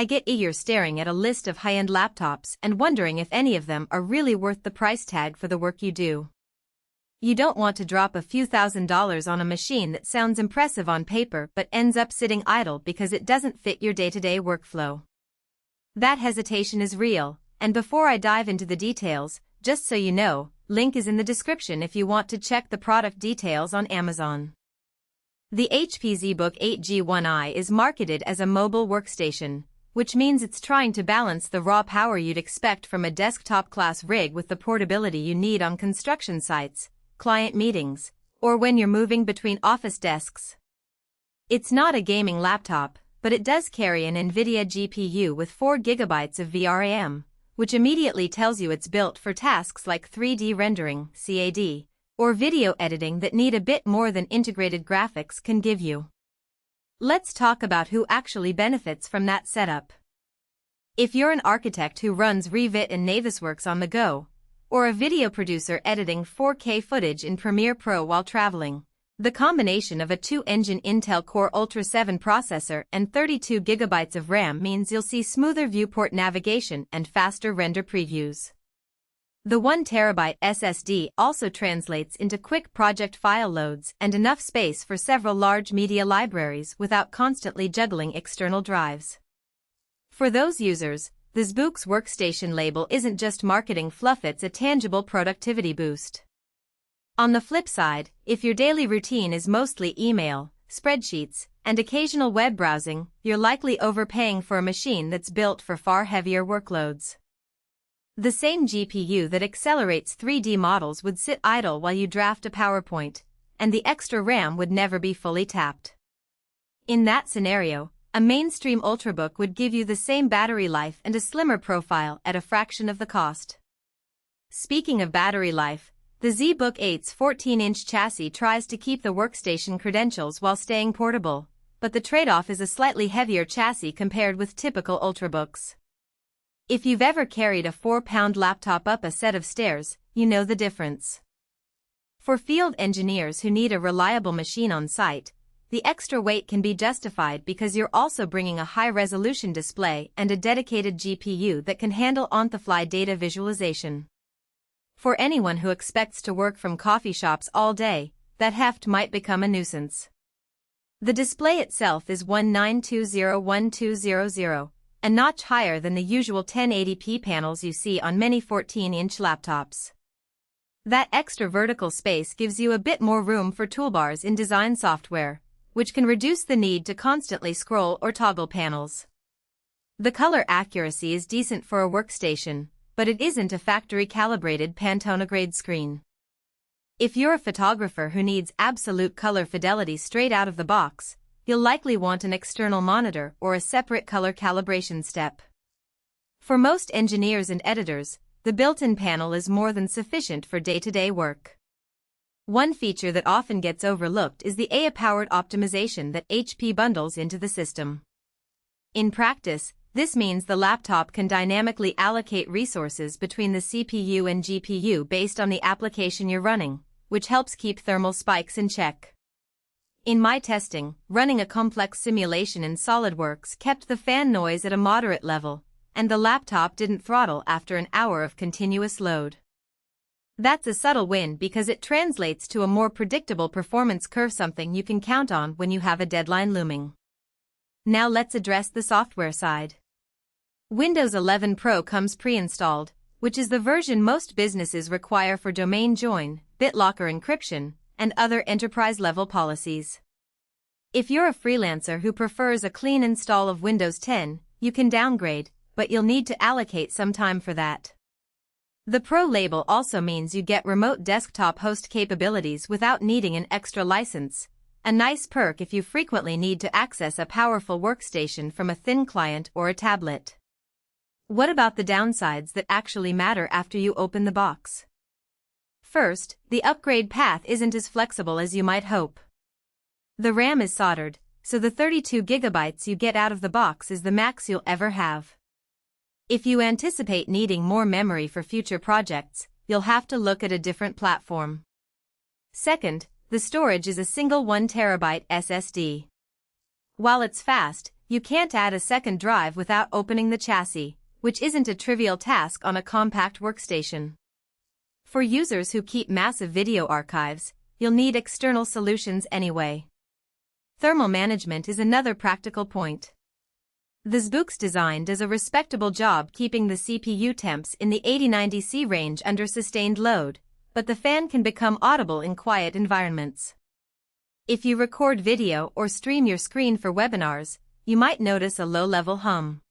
I get eager staring at a list of high-end laptops and wondering if any of them are really worth the price tag for the work you do. You don't want to drop a few $1,000s on a machine that sounds impressive on paper but ends up sitting idle because it doesn't fit your day-to-day workflow. That hesitation is real, and before I dive into the details, just so you know, link is in the description if you want to check the product details on Amazon. The HP ZBook 8 G1i is marketed as a mobile workstation, which means it's trying to balance the raw power you'd expect from a desktop-class rig with the portability you need on construction sites, client meetings, or when you're moving between office desks. It's not a gaming laptop, but it does carry an NVIDIA GPU with 4 GB of VRAM, which immediately tells you it's built for tasks like 3D rendering, CAD, or video editing that need a bit more than integrated graphics can give you. Let's talk about who actually benefits from that setup. If you're an architect who runs Revit and Navisworks on the go, or a video producer editing 4K footage in Premiere Pro while traveling, the combination of a 2-engine Intel Core Ultra 7 processor and 32 GB of RAM means you'll see smoother viewport navigation and faster render previews. The 1TB SSD also translates into quick project file loads and enough space for several large media libraries without constantly juggling external drives. For those users, the ZBook's Workstation label isn't just marketing fluff, it's a tangible productivity boost. On the flip side, if your daily routine is mostly email, spreadsheets, and occasional web browsing, you're likely overpaying for a machine that's built for far heavier workloads. The same GPU that accelerates 3D models would sit idle while you draft a PowerPoint, and the extra RAM would never be fully tapped. In that scenario, a mainstream Ultrabook would give you the same battery life and a slimmer profile at a fraction of the cost. Speaking of battery life, the ZBook 8's 14-inch chassis tries to keep the workstation credentials while staying portable, but the trade-off is a slightly heavier chassis compared with typical Ultrabooks. If you've ever carried a 4-pound laptop up a set of stairs, you know the difference. For field engineers who need a reliable machine on site, the extra weight can be justified because you're also bringing a high-resolution display and a dedicated GPU that can handle on-the-fly data visualization. For anyone who expects to work from coffee shops all day, that heft might become a nuisance. The display itself is 1920x1200, a notch higher than the usual 1080p panels you see on many 14-inch laptops. That extra vertical space gives you a bit more room for toolbars in design software, which can reduce the need to constantly scroll or toggle panels. The color accuracy is decent for a workstation, but it isn't a factory-calibrated Pantone-grade screen. If you're a photographer who needs absolute color fidelity straight out of the box, you'll likely want an external monitor or a separate color calibration step. For most engineers and editors, the built-in panel is more than sufficient for day-to-day work. One feature that often gets overlooked is the AI-powered optimization that HP bundles into the system. In practice, this means the laptop can dynamically allocate resources between the CPU and GPU based on the application you're running, which helps keep thermal spikes in check. In my testing, running a complex simulation in SolidWorks kept the fan noise at a moderate level, and the laptop didn't throttle after an hour of continuous load. That's a subtle win because it translates to a more predictable performance curve, something you can count on when you have a deadline looming. Now let's address the software side. Windows 11 Pro comes pre-installed, which is the version most businesses require for domain join, BitLocker encryption, and other enterprise-level policies. If you're a freelancer who prefers a clean install of Windows 10, you can downgrade, but you'll need to allocate some time for that. The Pro label also means you get remote desktop host capabilities without needing an extra license, a nice perk if you frequently need to access a powerful workstation from a thin client or a tablet. What about the downsides that actually matter after you open the box? First, the upgrade path isn't as flexible as you might hope. The RAM is soldered, so the 32 GB you get out of the box is the max you'll ever have. If you anticipate needing more memory for future projects, you'll have to look at a different platform. Second, the storage is a single 1 TB SSD. While it's fast, You can't add a second drive without opening the chassis, which isn't a trivial task on a compact workstation. For users who keep massive video archives, you'll need external solutions anyway. Thermal management is another practical point. The ZBook's design does a respectable job keeping the CPU temps in the 80-90°C range under sustained load, but the fan can become audible in quiet environments. If you record video or stream your screen for webinars, you might notice a low-level hum.